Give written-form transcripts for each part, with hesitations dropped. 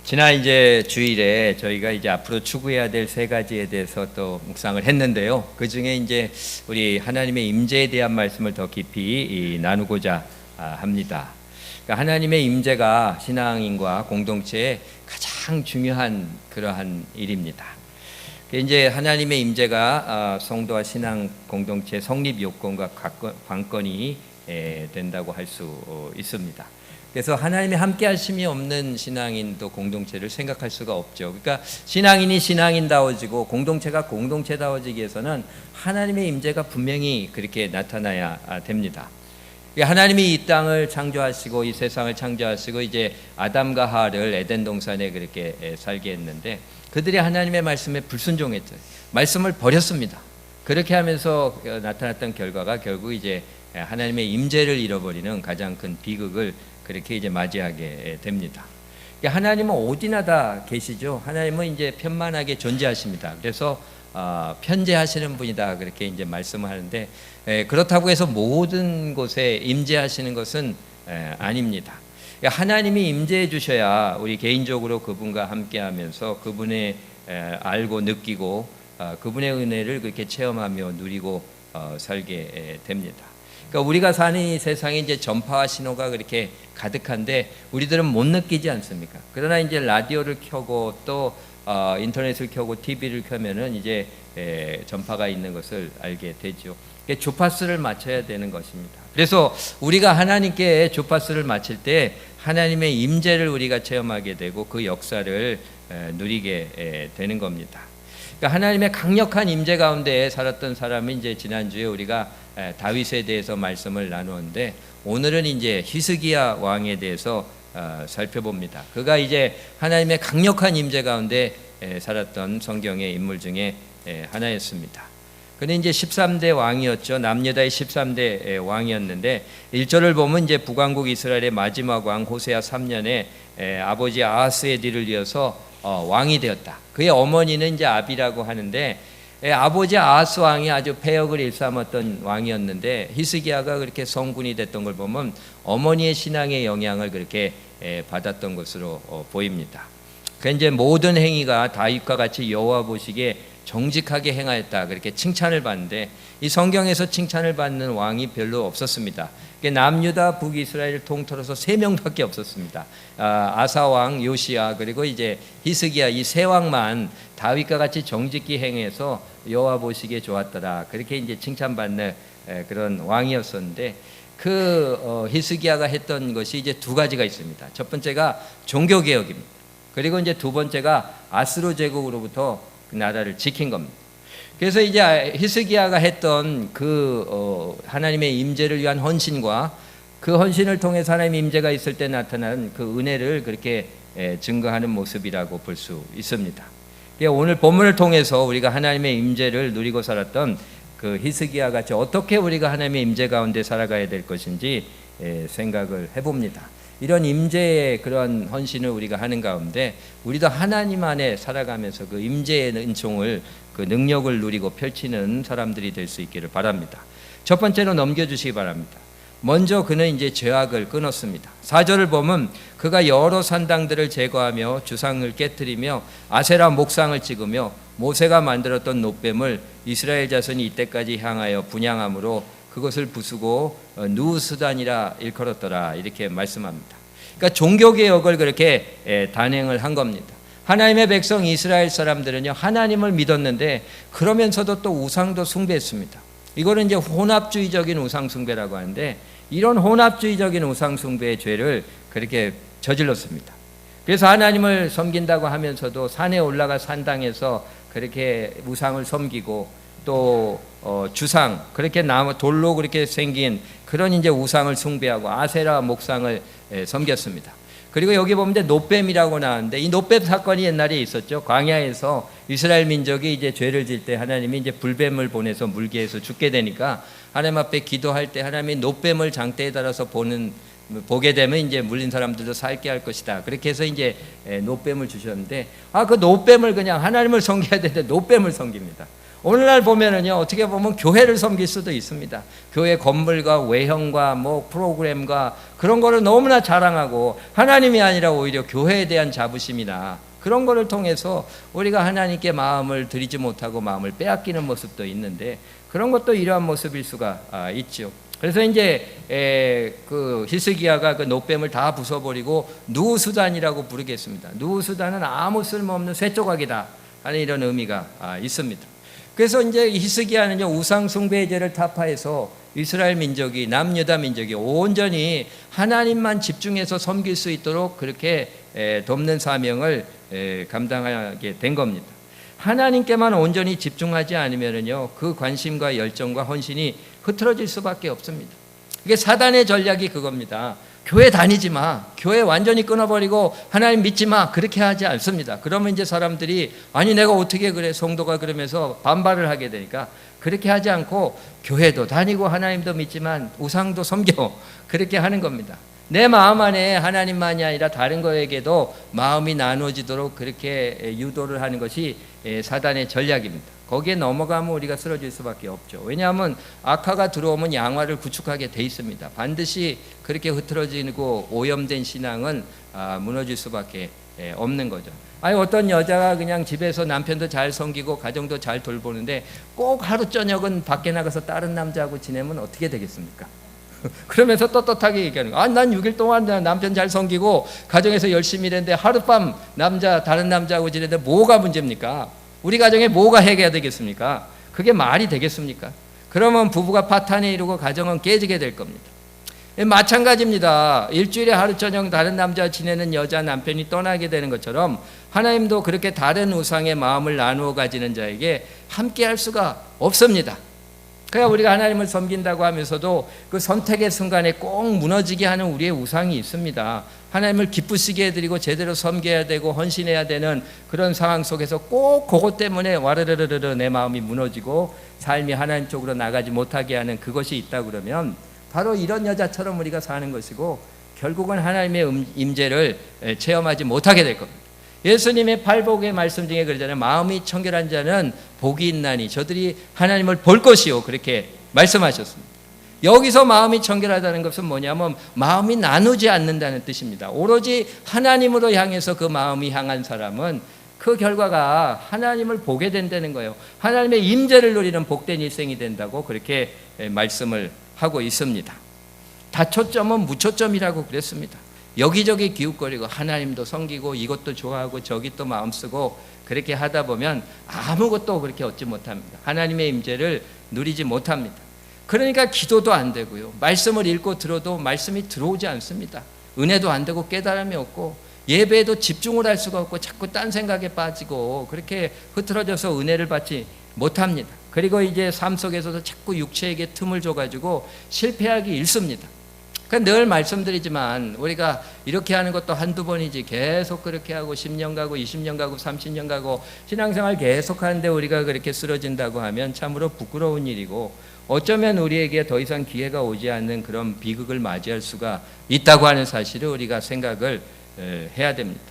지난 이제 주일에 저희가 이제 앞으로 추구해야 될 세 가지에 대해서 또 묵상을 했는데요. 그 중에 이제 우리 하나님의 임재에 대한 말씀을 더 깊이 나누고자 합니다. 그러니까 하나님의 임재가 신앙인과 공동체의 가장 중요한 그러한 일입니다. 이제 하나님의 임재가 성도와 신앙 공동체 성립 요건과 관건이 된다고 할 수 있습니다. 그래서 하나님의 함께 하심이 없는 신앙인도 공동체를 생각할 수가 없죠. 그러니까 신앙인이 신앙인다워지고 공동체가 공동체다워지기 위해서는 하나님의 임재가 분명히 그렇게 나타나야 됩니다. 하나님이 이 땅을 창조하시고 이 세상을 창조하시고 이제 아담과 하와를 에덴 동산에 그렇게 살게 했는데 그들이 하나님의 말씀에 불순종했죠. 말씀을 버렸습니다. 그렇게 하면서 나타났던 결과가 결국 이제 하나님의 임재를 잃어버리는 가장 큰 비극을 그렇게 이제 맞이하게 됩니다. 하나님은 어디나 다 계시죠. 하나님은 이제 편만하게 존재하십니다. 그래서 편재하시는 분이다 그렇게 이제 말씀을 하는데 그렇다고 해서 모든 곳에 임재하시는 것은 아닙니다. 하나님이 임재해 주셔야 우리 개인적으로 그분과 함께하면서 그분의 알고 느끼고 그분의 은혜를 그렇게 체험하며 누리고 살게 됩니다. 그러니까 우리가 사는 이 세상에 이제 전파와 신호가 그렇게 가득한데 우리들은 못 느끼지 않습니까? 그러나 이제 라디오를 켜고 또 인터넷을 켜고 TV를 켜면은 이제 전파가 있는 것을 알게 되죠. 주파수를 맞춰야 되는 것입니다. 그래서 우리가 하나님께 주파수를 맞출 때 하나님의 임재를 우리가 체험하게 되고 그 역사를 누리게 되는 겁니다. 그러니까 하나님의 강력한 임재 가운데 살았던 사람이 이제 지난주에 우리가 다윗에 대해서 말씀을 나누었는데 오늘은 이제 히스기야 왕에 대해서 살펴봅니다. 그가 이제 하나님의 강력한 임재 가운데 살았던 성경의 인물 중에 하나였습니다. 그는 이제 13대 왕이었죠. 남유다의 13대 왕이었는데 1절을 보면 이제 북왕국 이스라엘의 마지막 왕 호세아 3년에 아버지 아하스의 뒤를 이어서 왕이 되었다. 그의 어머니는 이제 아비라고 하는데 아버지 아하스 왕이 아주 패역을 일삼았던 왕이었는데 히스기야가 그렇게 성군이 됐던 걸 보면 어머니의 신앙의 영향을 그렇게 받았던 것으로 보입니다. 그 이제 모든 행위가 다윗과 같이 여호와 보시기에 정직하게 행하였다 그렇게 칭찬을 받는데 이 성경에서 칭찬을 받는 왕이 별로 없었습니다. 남유다 북이스라엘을 통틀어서 3명밖에 없었습니다. 아사 왕, 요시야 그리고 이제 히스기야 이 세 왕만 다윗과 같이 정직히 행해서 여호와 보시기에 좋았더라 그렇게 이제 칭찬받는 그런 왕이었었는데 그 히스기야가 했던 것이 이제 두 가지가 있습니다. 첫 번째가 종교 개혁입니다. 그리고 이제 두 번째가 아스로 제국으로부터 그 나라를 지킨 겁니다. 그래서 이제 히스기야가 했던 그 하나님의 임재를 위한 헌신과 그 헌신을 통해서 하나님의 임재가 있을 때 나타난 그 은혜를 그렇게 증거하는 모습이라고 볼 수 있습니다. 오늘 본문을 통해서 우리가 하나님의 임재를 누리고 살았던 그 히스기야 같이 어떻게 우리가 하나님의 임재 가운데 살아가야 될 것인지 생각을 해봅니다. 이런 임재의 그런 헌신을 우리가 하는 가운데 우리도 하나님 안에 살아가면서 그 임재의 은총을 그 능력을 누리고 펼치는 사람들이 될 수 있기를 바랍니다. 첫 번째로 넘겨주시기 바랍니다. 먼저 그는 이제 죄악을 끊었습니다. 4절을 보면 그가 여러 산당들을 제거하며 주상을 깨뜨리며 아세라 목상을 찍으며 모세가 만들었던 놋뱀을 이스라엘 자손이 이때까지 향하여 분향함으로 그것을 부수고 누수단이라 일컬었더라 이렇게 말씀합니다. 그러니까 종교개혁을 그렇게 단행을 한 겁니다. 하나님의 백성 이스라엘 사람들은요 하나님을 믿었는데 그러면서도 또 우상도 숭배했습니다. 이거는 이제 혼합주의적인 우상 숭배라고 하는데 이런 혼합주의적인 우상 숭배의 죄를 그렇게 저질렀습니다. 그래서 하나님을 섬긴다고 하면서도 산에 올라가 산당에서 그렇게 우상을 섬기고 또 주상 그렇게 돌로 그렇게 생긴 그런 이제 우상을 숭배하고 아세라 목상을 섬겼습니다. 그리고 여기 보면 놋뱀이라고 나왔는데 이 놋뱀 사건이 옛날에 있었죠. 광야에서 이스라엘 민족이 이제 죄를 질 때 하나님이 이제 불뱀을 보내서 물게 해서 죽게 되니까 하나님 앞에 기도할 때 하나님이 놋뱀을 장대에 달아서 보게 되면 이제 물린 사람들도 살게 할 것이다. 그렇게 해서 이제 놋뱀을 주셨는데 그 놋뱀을 그냥 하나님을 섬겨야 되는데 놋뱀을 섬깁니다. 오늘날 보면은요, 어떻게 보면 교회를 섬길 수도 있습니다. 교회 건물과 외형과 뭐 프로그램과 그런 거를 너무나 자랑하고 하나님이 아니라 오히려 교회에 대한 자부심이나 그런 거를 통해서 우리가 하나님께 마음을 드리지 못하고 마음을 빼앗기는 모습도 있는데, 그런 것도 이러한 모습일 수가 있죠. 그래서 이제 그 히스기야가 그 노뱀을 다 부숴버리고 누수단이라고 부르겠습니다. 누수단은 아무 쓸모없는 쇠조각이다 하는 이런 의미가 있습니다. 그래서 이제 히스기야는요, 우상 숭배의 죄를 타파해서 이스라엘 민족이, 남유다 민족이 온전히 하나님만 집중해서 섬길 수 있도록 그렇게 돕는 사명을 감당하게 된 겁니다. 하나님께만 온전히 집중하지 않으면요, 그 관심과 열정과 헌신이 흐트러질 수밖에 없습니다. 이게 사단의 전략이 그겁니다. 교회 다니지 마, 교회 완전히 끊어버리고 하나님 믿지 마, 그렇게 하지 않습니다. 그러면 이제 사람들이 아니 내가 어떻게 그래, 성도가 그러면서 반발을 하게 되니까 그렇게 하지 않고 교회도 다니고 하나님도 믿지만 우상도 섬겨, 그렇게 하는 겁니다. 내 마음 안에 하나님만이 아니라 다른 거에게도 마음이 나누어지도록 그렇게 유도를 하는 것이 사단의 전략입니다. 거기에 넘어가면 우리가 쓰러질 수밖에 없죠. 왜냐하면 악화가 들어오면 양화를 구축하게 돼 있습니다. 반드시 그렇게 흐트러지고 오염된 신앙은 무너질 수밖에 없는 거죠. 아니, 어떤 여자가 그냥 집에서 남편도 잘 섬기고 가정도 잘 돌보는데 꼭 하루 저녁은 밖에 나가서 다른 남자하고 지내면 어떻게 되겠습니까? 그러면서 떳떳하게 얘기하는 거야. 난 6일 동안 남편 잘 섬기고 가정에서 열심히 일했는데 하룻밤 다른 남자하고 지내는데 뭐가 문제입니까? 우리 가정에 뭐가 해결해야 되겠습니까? 그게 말이 되겠습니까? 그러면 부부가 파탄에 이르고 가정은 깨지게 될 겁니다. 마찬가지입니다. 일주일에 하루 저녁 다른 남자와 지내는 여자 남편이 떠나게 되는 것처럼 하나님도 그렇게 다른 우상의 마음을 나누어 가지는 자에게 함께 할 수가 없습니다. 그러니까 우리가 하나님을 섬긴다고 하면서도 그 선택의 순간에 꼭 무너지게 하는 우리의 우상이 있습니다. 하나님을 기쁘시게 해드리고 제대로 섬겨야 되고 헌신해야 되는 그런 상황 속에서 꼭 그것 때문에 와르르르르 내 마음이 무너지고 삶이 하나님 쪽으로 나가지 못하게 하는 그것이 있다 그러면 바로 이런 여자처럼 우리가 사는 것이고 결국은 하나님의 임재를 체험하지 못하게 될 겁니다. 예수님의 팔복의 말씀 중에 그러잖아요. 마음이 청결한 자는 복이 있나니 저들이 하나님을 볼 것이요, 그렇게 말씀하셨습니다. 여기서 마음이 청결하다는 것은 뭐냐면 마음이 나누지 않는다는 뜻입니다. 오로지 하나님으로 향해서 그 마음이 향한 사람은 그 결과가 하나님을 보게 된다는 거예요. 하나님의 임재를 누리는 복된 일생이 된다고 그렇게 말씀을 하고 있습니다. 다초점은 무초점이라고 그랬습니다. 여기저기 기웃거리고 하나님도 섬기고 이것도 좋아하고 저기 또 마음 쓰고 그렇게 하다 보면 아무것도 그렇게 얻지 못합니다. 하나님의 임재를 누리지 못합니다. 그러니까 기도도 안 되고요, 말씀을 읽고 들어도 말씀이 들어오지 않습니다. 은혜도 안 되고 깨달음이 없고 예배에도 집중을 할 수가 없고 자꾸 딴 생각에 빠지고 그렇게 흐트러져서 은혜를 받지 못합니다. 그리고 이제 삶 속에서도 자꾸 육체에게 틈을 줘가지고 실패하기 일쑤입니다. 그러니까 늘 말씀드리지만 우리가 이렇게 하는 것도 한두 번이지 계속 그렇게 하고 10년 가고 20년 가고 30년 가고 신앙생활 계속 하는데 우리가 그렇게 쓰러진다고 하면 참으로 부끄러운 일이고 어쩌면 우리에게 더 이상 기회가 오지 않는 그런 비극을 맞이할 수가 있다고 하는 사실을 우리가 생각을 해야 됩니다.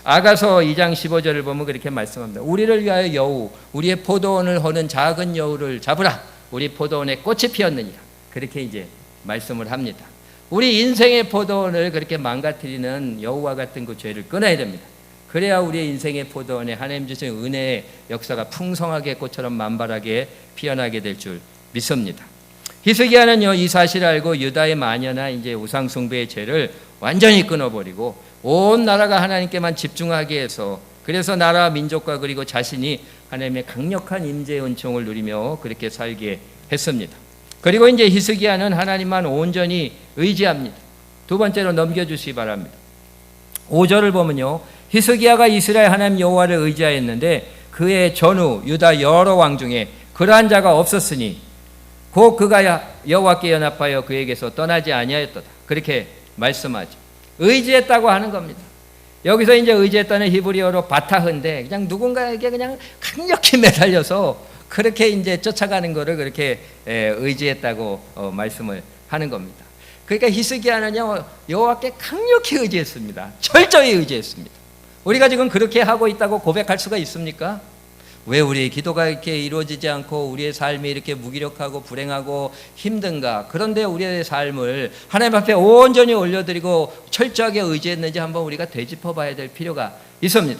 아가서 2장 15절을 보면 그렇게 말씀합니다. 우리를 위하여 여우, 우리의 포도원을 허는 작은 여우를 잡으라. 우리 포도원에 꽃이 피었느니라. 그렇게 이제 말씀을 합니다. 우리 인생의 포도원을 그렇게 망가뜨리는 여우와 같은 그 죄를 끊어야 됩니다. 그래야 우리의 인생의 포도원에 하나님 주신 은혜의 역사가 풍성하게 꽃처럼 만발하게 피어나게 될 줄 믿습니다. 히스기야는요, 이 사실을 알고 유다의 마녀나 이제 우상 숭배의 죄를 완전히 끊어버리고 온 나라가 하나님께만 집중하게 해서 그래서 나라 민족과 그리고 자신이 하나님의 강력한 임재의 은총을 누리며 그렇게 살게 했습니다. 그리고 이제 히스기야는 하나님만 온전히 의지합니다. 두 번째로 넘겨주시기 바랍니다. 5절을 보면요, 히스기야가 이스라엘 하나님 여호와를 의지하였는데 그의 전후 유다 여러 왕 중에 그러한 자가 없었으니 곧 그가 여호와께 연합하여 그에게서 떠나지 아니하였도다. 그렇게 말씀하죠. 의지했다고 하는 겁니다. 여기서 이제 의지했다는 히브리어로 바타흐인데 그냥 누군가에게 그냥 강력히 매달려서 그렇게 이제 쫓아가는 것을 그렇게 의지했다고 말씀을 하는 겁니다. 그러니까 히스기야는요, 여호와께 강력히 의지했습니다. 철저히 의지했습니다. 우리가 지금 그렇게 하고 있다고 고백할 수가 있습니까? 왜 우리의 기도가 이렇게 이루어지지 않고 우리의 삶이 이렇게 무기력하고 불행하고 힘든가? 그런데 우리의 삶을 하나님 앞에 온전히 올려드리고 철저하게 의지했는지 한번 우리가 되짚어 봐야 될 필요가 있습니다.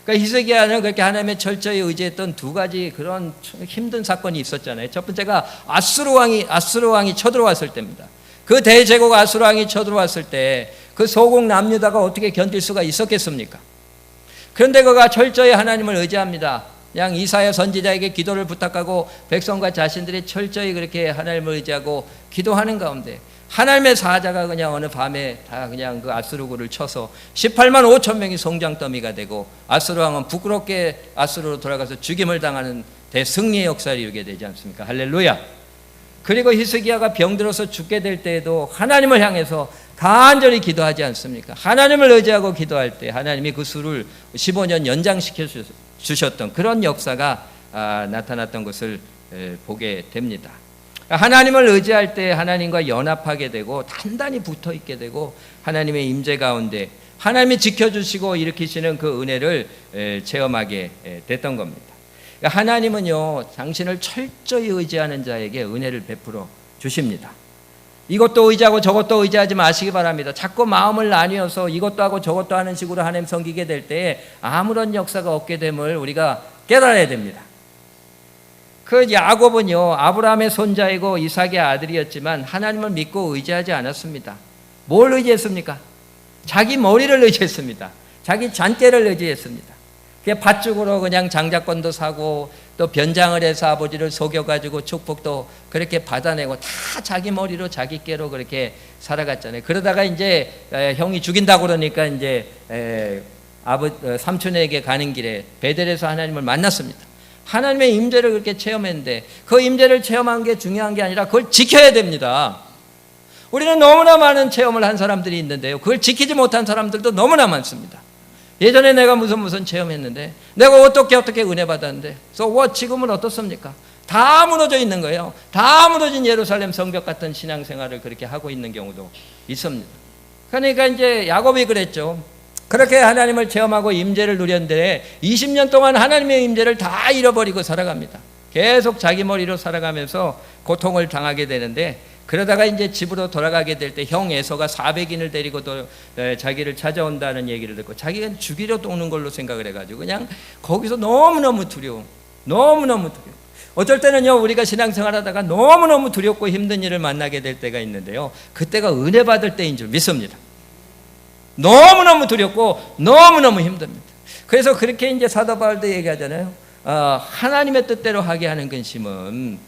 그러니까 히스기야는 그렇게 하나님의 철저히 의지했던 두 가지 그런 힘든 사건이 있었잖아요. 첫 번째가 아수르 왕이 쳐들어왔을 때입니다. 그 대제국 아수르 왕이 쳐들어왔을 때 그 소국 남유다가 어떻게 견딜 수가 있었겠습니까? 그런데 그가 철저히 하나님을 의지합니다. 그냥 이사야 선지자에게 기도를 부탁하고 백성과 자신들이 철저히 그렇게 하나님을 의지하고 기도하는 가운데 하나님의 사자가 그냥 어느 밤에 다 그냥 그 아수르군을 쳐서 18만 5천 명이 송장더미가 되고 아수르 왕은 부끄럽게 아수르로 돌아가서 죽임을 당하는 대승리의 역사를 이루게 되지 않습니까? 할렐루야. 그리고 히스기야가 병들어서 죽게 될 때에도 하나님을 향해서 간절히 기도하지 않습니까? 하나님을 의지하고 기도할 때 하나님이 그 수를 15년 연장시켜 주셨던 그런 역사가 나타났던 것을 보게 됩니다. 하나님을 의지할 때 하나님과 연합하게 되고 단단히 붙어 있게 되고 하나님의 임재 가운데 하나님이 지켜주시고 일으키시는 그 은혜를 체험하게 됐던 겁니다. 하나님은요, 당신을 철저히 의지하는 자에게 은혜를 베풀어 주십니다. 이것도 의지하고 저것도 의지하지 마시기 바랍니다. 자꾸 마음을 나뉘어서 이것도 하고 저것도 하는 식으로 하나님 섬기게 될 때에 아무런 역사가 없게 됨을 우리가 깨달아야 됩니다. 그 야곱은요, 아브라함의 손자이고 이삭의 아들이었지만 하나님을 믿고 의지하지 않았습니다. 뭘 의지했습니까? 자기 머리를 의지했습니다. 자기 잔꾀를 의지했습니다. 그게 밭죽으로 그냥 장자권도 사고 또 변장을 해서 아버지를 속여가지고 축복도 그렇게 받아내고 다 자기 머리로 자기 꾀로 그렇게 살아갔잖아요. 그러다가 이제 형이 죽인다고 그러니까 이제 삼촌에게 가는 길에 베델에서 하나님을 만났습니다. 하나님의 임재를 그렇게 체험했는데 그 임재를 체험한 게 중요한 게 아니라 그걸 지켜야 됩니다. 우리는 너무나 많은 체험을 한 사람들이 있는데요, 그걸 지키지 못한 사람들도 너무나 많습니다. 예전에 내가 무슨 체험했는데 내가 어떻게 은혜 받았는데 so what? 지금은 어떻습니까? 다 무너져 있는 거예요. 다 무너진 예루살렘 성벽 같은 신앙생활을 그렇게 하고 있는 경우도 있습니다. 그러니까 이제 야곱이 그랬죠. 그렇게 하나님을 체험하고 임재를 누렸는데 20년 동안 하나님의 임재를 다 잃어버리고 살아갑니다. 계속 자기 머리로 살아가면서 고통을 당하게 되는데 그러다가 이제 집으로 돌아가게 될 때 형 에서가 400인을 데리고 자기를 찾아온다는 얘기를 듣고 자기가 죽이려 도는 걸로 생각을 해가지고 그냥 거기서 너무너무 두려워. 어쩔 때는요, 우리가 신앙생활 하다가 너무너무 두렵고 힘든 일을 만나게 될 때가 있는데요, 그때가 은혜 받을 때인 줄 믿습니다. 너무너무 두렵고 너무너무 힘듭니다. 그래서 그렇게 이제 사도 바울도 얘기하잖아요. 하나님의 뜻대로 하게 하는 근심은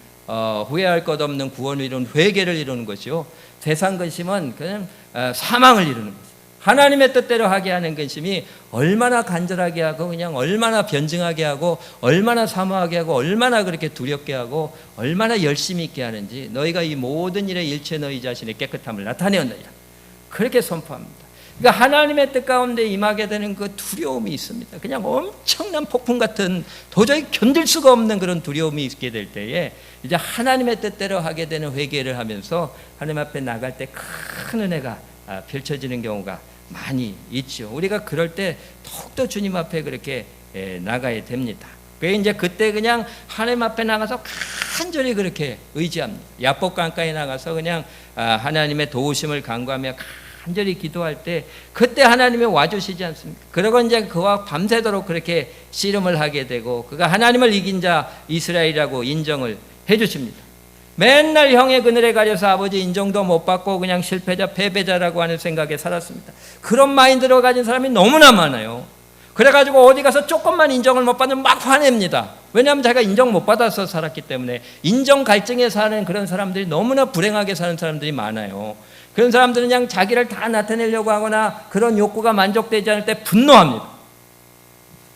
후회할 것 없는 구원을 이루는 회개를 이루는 것이요, 세상 근심은 그냥 사망을 이루는 거죠. 하나님의 뜻대로 하게 하는 근심이 얼마나 간절하게 하고 그냥 얼마나 변증하게 하고 얼마나 사모하게 하고 얼마나 그렇게 두렵게 하고 얼마나 열심히 있게 하는지 너희가 이 모든 일에 일체 너희 자신의 깨끗함을 나타내었느니라 그렇게 선포합니다. 그러니까 하나님의 뜻 가운데 임하게 되는 그 두려움이 있습니다. 그냥 엄청난 폭풍 같은 도저히 견딜 수가 없는 그런 두려움이 있게 될 때에 이제 하나님의 뜻대로 하게 되는 회개를 하면서 하나님 앞에 나갈 때 큰 은혜가 펼쳐지는 경우가 많이 있죠. 우리가 그럴 때 더욱더 주님 앞에 그렇게 나가야 됩니다. 이제 그때 그냥 하나님 앞에 나가서 간절히 그렇게 의지합니다. 야복 강가에 나가서 그냥 하나님의 도우심을 간구하며 간절히 기도할 때 그때 하나님이 와주시지 않습니까? 그러고 이제 그와 밤새도록 그렇게 씨름을 하게 되고 그가 하나님을 이긴 자 이스라엘이라고 인정을 해주십니다. 맨날 형의 그늘에 가려서 아버지 인정도 못 받고 그냥 실패자 패배자라고 하는 생각에 살았습니다. 그런 마인드로 가진 사람이 너무나 많아요. 그래가지고 어디 가서 조금만 인정을 못 받으면 막 화냅니다. 왜냐하면 자기가 인정 못 받아서 살았기 때문에. 인정 갈증에 사는 그런 사람들이 너무나 불행하게 사는 사람들이 많아요. 그런 사람들은 그냥 자기를 다 나타내려고 하거나 그런 욕구가 만족되지 않을 때 분노합니다.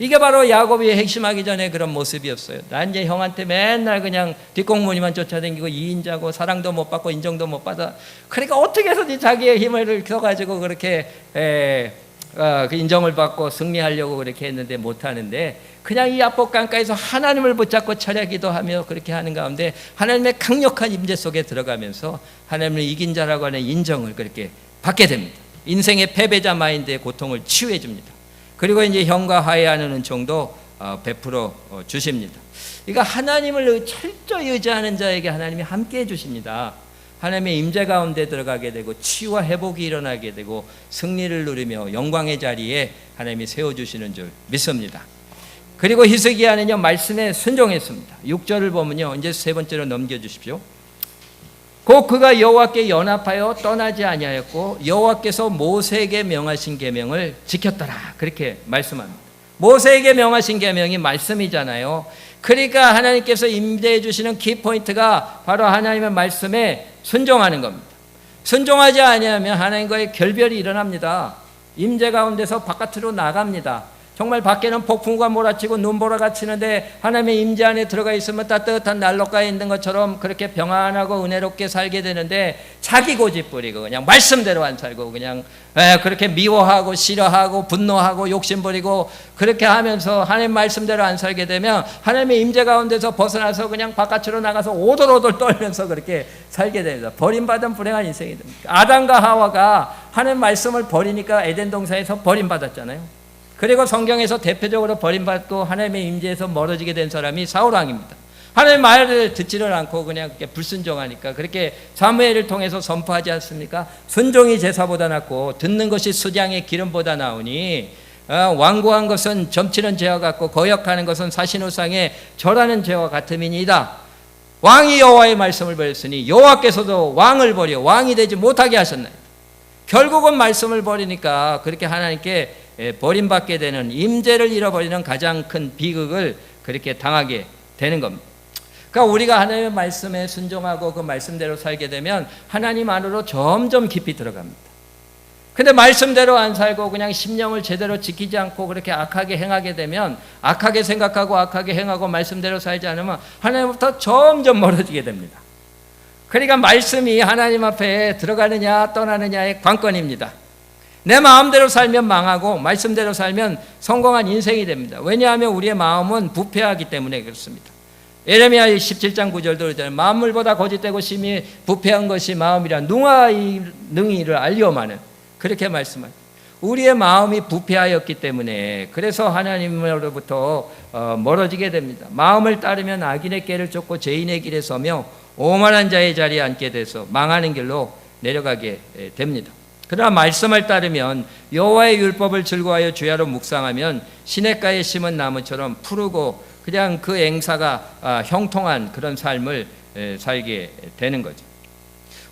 이게 바로 야곱이 핵심하기 전에 그런 모습이었어요. 난 이제 형한테 맨날 그냥 뒷공무니만 쫓아다니고 이인자고 사랑도 못 받고 인정도 못 받아. 그러니까 어떻게 해서든지 자기의 힘을 써가지고 그렇게 그 인정을 받고 승리하려고 그렇게 했는데 못하는데 그냥 이 야복 강가에서 하나님을 붙잡고 철야기도 하며 그렇게 하는 가운데 하나님의 강력한 임재 속에 들어가면서 하나님을 이긴 자라고 하는 인정을 그렇게 받게 됩니다. 인생의 패배자 마인드의 고통을 치유해 줍니다. 그리고 이제 형과 화해하는 은총도 베풀어 주십니다. 그러니까 하나님을 철저히 의지하는 자에게 하나님이 함께해 주십니다. 하나님의 임재 가운데 들어가게 되고 치유와 회복이 일어나게 되고 승리를 누리며 영광의 자리에 하나님이 세워주시는 줄 믿습니다. 그리고 히스기야는요 말씀에 순종했습니다. 6절을 보면요 이제 세 번째로 넘겨주십시오. 곧 그가 여호와께 연합하여 떠나지 아니하였고 여호와께서 모세에게 명하신 계명을 지켰더라. 그렇게 말씀합니다. 모세에게 명하신 계명이 말씀이잖아요. 그러니까 하나님께서 임재해 주시는 키포인트가 바로 하나님의 말씀에 순종하는 겁니다. 순종하지 아니하면 하나님과의 결별이 일어납니다. 임재 가운데서 바깥으로 나갑니다. 정말 밖에는 폭풍과 몰아치고 눈보라가 치는데 하나님의 임재 안에 들어가 있으면 따뜻한 난로가에 있는 것처럼 그렇게 평안하고 은혜롭게 살게 되는데 자기 고집 부리고 그냥 말씀대로 안 살고 그냥 그렇게 미워하고 싫어하고 분노하고 욕심 부리고 그렇게 하면서 하나님 말씀대로 안 살게 되면 하나님의 임재 가운데서 벗어나서 그냥 바깥으로 나가서 오돌오돌 떨면서 그렇게 살게 됩니다. 버림받은 불행한 인생이 됩니다. 아담과 하와가 하나님 말씀을 버리니까 에덴 동산에서 버림받았잖아요. 그리고 성경에서 대표적으로 버림받고 하나님의 임재에서 멀어지게 된 사람이 사울 왕입니다. 하나님 말을 듣지를 않고 그냥 불순종하니까 그렇게 사무엘을 통해서 선포하지 않습니까? 순종이 제사보다 낫고 듣는 것이 수장의 기름보다 나으니 완고한 것은 점치는 죄와 같고 거역하는 것은 사신우상에 절하는 죄와 같음이니이다. 왕이 여호와의 말씀을 버렸으니 여호와께서도 왕을 버려 왕이 되지 못하게 하셨나이다. 결국은 말씀을 버리니까 그렇게 하나님께 버림받게 되는 임재를 잃어버리는 가장 큰 비극을 그렇게 당하게 되는 겁니다. 그러니까 우리가 하나님의 말씀에 순종하고 그 말씀대로 살게 되면 하나님 안으로 점점 깊이 들어갑니다. 근데 말씀대로 안 살고 그냥 심령을 제대로 지키지 않고 그렇게 악하게 행하게 되면 악하게 생각하고 악하게 행하고 말씀대로 살지 않으면 하나님부터 점점 멀어지게 됩니다. 그러니까 말씀이 하나님 앞에 들어가느냐 떠나느냐의 관건입니다. 내 마음대로 살면 망하고 말씀대로 살면 성공한 인생이 됩니다. 왜냐하면 우리의 마음은 부패하기 때문에 그렇습니다. 예레미야 17장 9절도 그러잖아요. 만물보다 거짓되고 심히 부패한 것이 마음이라 능이를 알리오마는 그렇게 말씀합니다. 우리의 마음이 부패하였기 때문에 그래서 하나님으로부터 멀어지게 됩니다. 마음을 따르면 악인의 꾀를 쫓고 죄인의 길에 서며 오만한 자의 자리에 앉게 돼서 망하는 길로 내려가게 됩니다. 그러나 말씀을 따르면 여호와의 율법을 즐거워하여 주야로 묵상하면 시냇가에 심은 나무처럼 푸르고 그냥 그 앵사가 형통한 그런 삶을 살게 되는 거죠.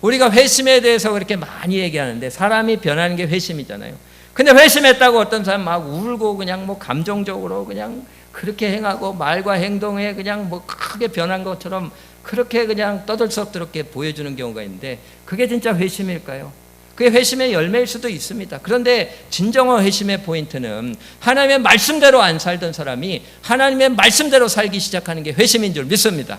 우리가 회심에 대해서 그렇게 많이 얘기하는데 사람이 변하는 게 회심이잖아요. 근데 회심했다고 어떤 사람 막 울고 그냥 뭐 감정적으로 그냥 그렇게 행하고 말과 행동에 그냥 뭐 크게 변한 것처럼 그렇게 그냥 떠들썩스럽게 보여주는 경우가 있는데 그게 진짜 회심일까요? 그게 회심의 열매일 수도 있습니다. 그런데 진정한 회심의 포인트는 하나님의 말씀대로 안 살던 사람이 하나님의 말씀대로 살기 시작하는 게 회심인 줄 믿습니다.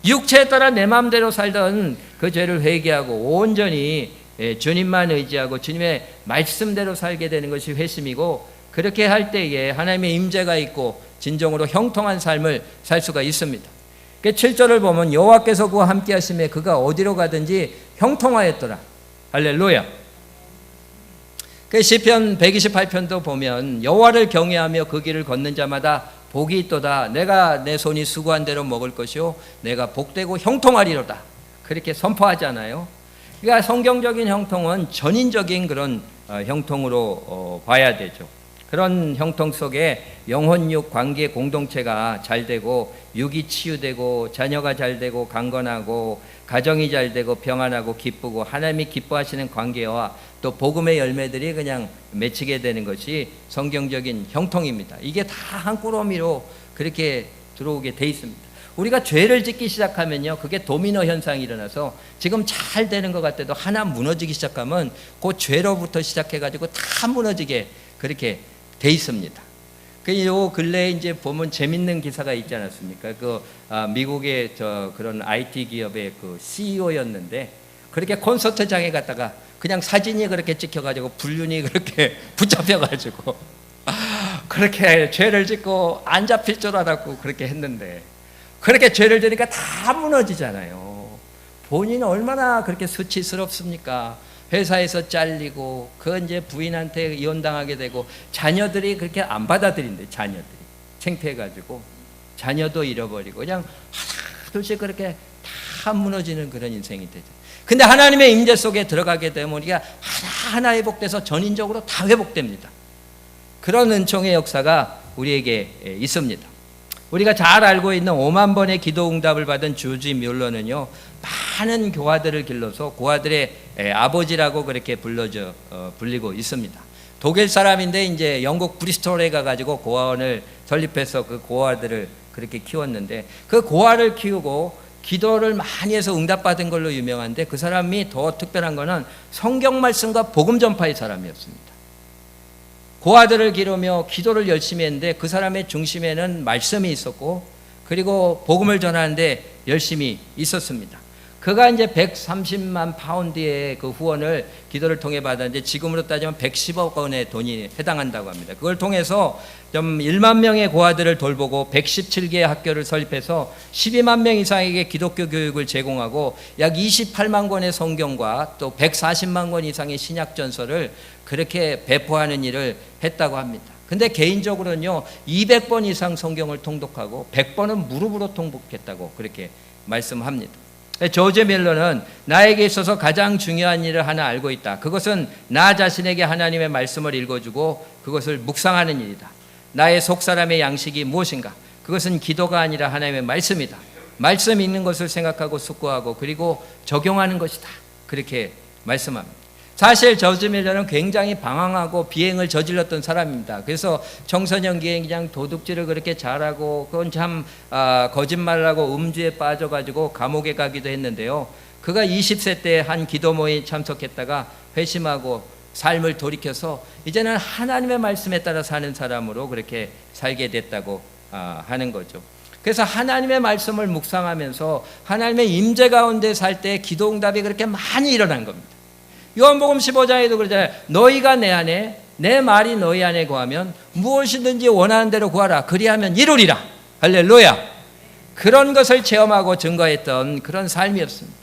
육체에 따라 내 마음대로 살던 그 죄를 회개하고 온전히 주님만 의지하고 주님의 말씀대로 살게 되는 것이 회심이고 그렇게 할 때에 하나님의 임재가 있고 진정으로 형통한 삶을 살 수가 있습니다. 7절을 보면 여호와께서 그와 함께 하심에 그가 어디로 가든지 형통하였더라. 할렐루야. 시편 128편도 보면 여호와를 경외하며 그 길을 걷는 자마다 복이 있도다. 내가 내 손이 수고한 대로 먹을 것이요 내가 복되고 형통하리로다. 그렇게 선포하잖아요. 그러니까 성경적인 형통은 전인적인 그런 형통으로 봐야 되죠. 그런 형통 속에 영혼육 관계 공동체가 잘 되고 육이 치유되고 자녀가 잘 되고 강건하고 가정이 잘 되고 평안하고 기쁘고 하나님이 기뻐하시는 관계와 또 복음의 열매들이 그냥 맺히게 되는 것이 성경적인 형통입니다. 이게 다 한 꾸러미로 그렇게 들어오게 돼 있습니다. 우리가 죄를 짓기 시작하면요 그게 도미노 현상이 일어나서 지금 잘 되는 것 같아도 하나 무너지기 시작하면 그 죄로부터 시작해가지고 다 무너지게 그렇게 돼 있습니다. 요 근래에 이제 보면 재밌는 기사가 있지 않았습니까? 미국의 그런 IT 기업의 그 CEO였는데 그렇게 콘서트장에 갔다가 그냥 사진이 그렇게 찍혀가지고 불륜이 그렇게 붙잡혀가지고 그렇게 죄를 짓고 안 잡힐 줄 알았고 그렇게 했는데 그렇게 죄를 지니까 다 무너지잖아요. 본인은 얼마나 그렇게 수치스럽습니까? 회사에서 잘리고 그 이제 부인한테 이혼당하게 되고 자녀들이 그렇게 안 받아들인대. 자녀들이 창피해가지고 자녀도 잃어버리고 그냥 하나둘씩 그렇게 다 무너지는 그런 인생이 되죠. 근데 하나님의 임재 속에 들어가게 되면 우리가 하나하나 회복돼서 전인적으로 다 회복됩니다. 그런 은총의 역사가 우리에게 있습니다. 우리가 잘 알고 있는 5만 번의 기도 응답을 받은 조지 뮬러는요, 많은 교화들을 길러서 고아들의 아버지라고 그렇게 불리고 있습니다. 독일 사람인데 이제 영국 브리스톨에 가가지고 고아원을 설립해서 그 고아들을 그렇게 키웠는데, 그 고아를 키우고 기도를 많이 해서 응답받은 걸로 유명한데, 그 사람이 더 특별한 거는 성경 말씀과 복음 전파의 사람이었습니다. 고아들을 기르며 기도를 열심히 했는데 그 사람의 중심에는 말씀이 있었고, 그리고 복음을 전하는데 열심히 있었습니다. 그가 이제 130만 파운드의 그 후원을 기도를 통해 받았는데, 지금으로 따지면 110억 원의 돈이 해당한다고 합니다. 그걸 통해서 좀 1만 명의 고아들을 돌보고 117개의 학교를 설립해서 12만 명 이상에게 기독교 교육을 제공하고 약 28만 권의 성경과 또 140만 권 이상의 신약 전서를 그렇게 배포하는 일을 했다고 합니다. 근데 개인적으로는요, 200번 이상 성경을 통독하고 100번은 무릎으로 통독했다고 그렇게 말씀합니다. 조지 밀러는 나에게 있어서 가장 중요한 일을 하나 알고 있다. 그것은 나 자신에게 하나님의 말씀을 읽어주고 그것을 묵상하는 일이다. 나의 속사람의 양식이 무엇인가? 그것은 기도가 아니라 하나님의 말씀이다. 말씀 읽는 것을 생각하고 숙고하고 그리고 적용하는 것이다. 그렇게 말씀합니다. 사실 조지 밀러는 굉장히 방황하고 비행을 저질렀던 사람입니다. 그래서 청소년기에 그냥 도둑질을 그렇게 잘하고, 그건 참 거짓말을 하고 음주에 빠져가지고 감옥에 가기도 했는데요. 그가 20세 때 한 기도 모임에 참석했다가 회심하고 삶을 돌이켜서 이제는 하나님의 말씀에 따라 사는 사람으로 그렇게 살게 됐다고 하는 거죠. 그래서 하나님의 말씀을 묵상하면서 하나님의 임재 가운데 살 때 기도 응답이 그렇게 많이 일어난 겁니다. 요한복음 15장에도 그러잖아요. 너희가 내 안에, 내 말이 너희 안에 거하면 무엇이든지 원하는 대로 구하라. 그리하면 이루리라. 할렐루야. 그런 것을 체험하고 증거했던 그런 삶이었습니다.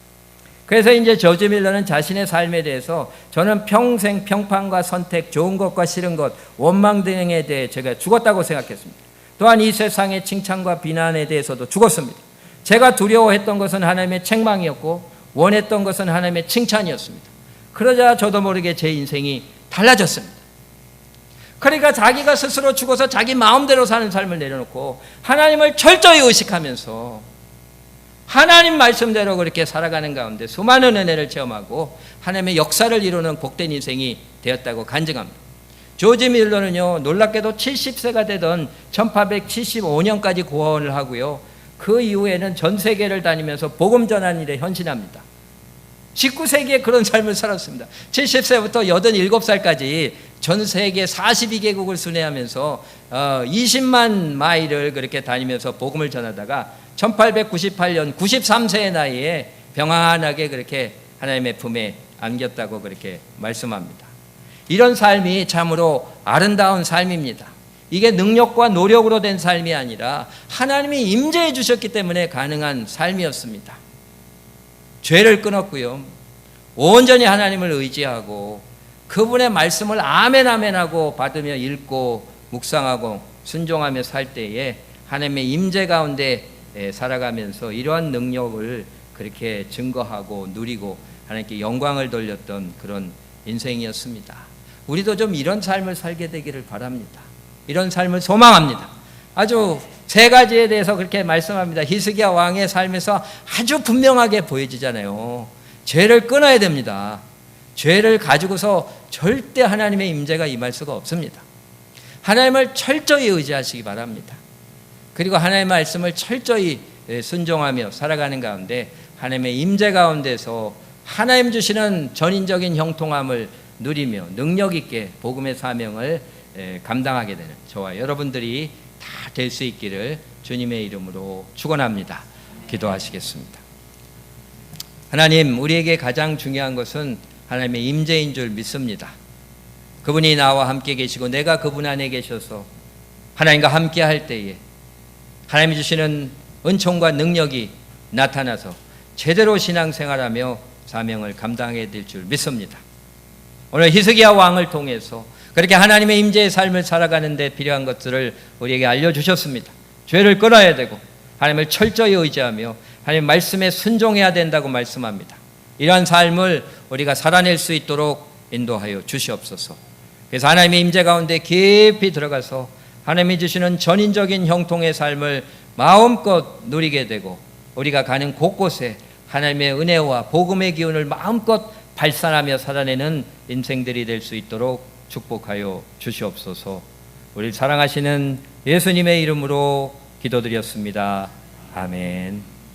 그래서 이제 조지 밀러는 자신의 삶에 대해서 저는 평생 평판과 선택, 좋은 것과 싫은 것, 원망 등에 대해 제가 죽었다고 생각했습니다. 또한 이 세상의 칭찬과 비난에 대해서도 죽었습니다. 제가 두려워했던 것은 하나님의 책망이었고 원했던 것은 하나님의 칭찬이었습니다. 그러자 저도 모르게 제 인생이 달라졌습니다. 그러니까 자기가 스스로 죽어서 자기 마음대로 사는 삶을 내려놓고 하나님을 철저히 의식하면서 하나님 말씀대로 그렇게 살아가는 가운데 수많은 은혜를 체험하고 하나님의 역사를 이루는 복된 인생이 되었다고 간증합니다. 조지 밀러는요, 놀랍게도 70세가 되던 1875년까지 고아원을 하고요, 그 이후에는 전 세계를 다니면서 복음 전하는 일에 헌신합니다. 19세기에 그런 삶을 살았습니다. 70세부터 87살까지 전 세계 42개국을 순회하면서 20만 마일을 그렇게 다니면서 복음을 전하다가 1898년 93세의 나이에 평안하게 그렇게 하나님의 품에 안겼다고 그렇게 말씀합니다. 이런 삶이 참으로 아름다운 삶입니다. 이게 능력과 노력으로 된 삶이 아니라 하나님이 임재해 주셨기 때문에 가능한 삶이었습니다. 죄를 끊었고요, 온전히 하나님을 의지하고 그분의 말씀을 아멘 아멘 하고 받으며 읽고 묵상하고 순종하며 살 때에 하나님의 임재 가운데 살아가면서 이러한 능력을 그렇게 증거하고 누리고 하나님께 영광을 돌렸던 그런 인생이었습니다. 우리도 좀 이런 삶을 살게 되기를 바랍니다. 이런 삶을 소망합니다. 아주 세 가지에 대해서 그렇게 말씀합니다. 히스기야 왕의 삶에서 아주 분명하게 보여지잖아요. 죄를 끊어야 됩니다. 죄를 가지고서 절대 하나님의 임재가 임할 수가 없습니다. 하나님을 철저히 의지하시기 바랍니다. 그리고 하나님의 말씀을 철저히 순종하며 살아가는 가운데 하나님의 임재 가운데서 하나님 주시는 전인적인 형통함을 누리며 능력 있게 복음의 사명을 감당하게 되는 저와 여러분들이 다 될 수 있기를 주님의 이름으로 축원합니다. 기도하시겠습니다. 하나님, 우리에게 가장 중요한 것은 하나님의 임재인 줄 믿습니다. 그분이 나와 함께 계시고 내가 그분 안에 계셔서 하나님과 함께 할 때에 하나님이 주시는 은총과 능력이 나타나서 제대로 신앙생활하며 사명을 감당하게 될 줄 믿습니다. 오늘 히스기야 왕을 통해서 그렇게 하나님의 임재의 삶을 살아가는 데 필요한 것들을 우리에게 알려주셨습니다. 죄를 끊어야 되고 하나님을 철저히 의지하며 하나님 말씀에 순종해야 된다고 말씀합니다. 이러한 삶을 우리가 살아낼 수 있도록 인도하여 주시옵소서. 그래서 하나님의 임재 가운데 깊이 들어가서 하나님이 주시는 전인적인 형통의 삶을 마음껏 누리게 되고 우리가 가는 곳곳에 하나님의 은혜와 복음의 기운을 마음껏 발산하며 살아내는 인생들이 될 수 있도록 축복하여 주시옵소서. 우리 사랑하시는 예수님의 이름으로 기도드렸습니다. 아멘.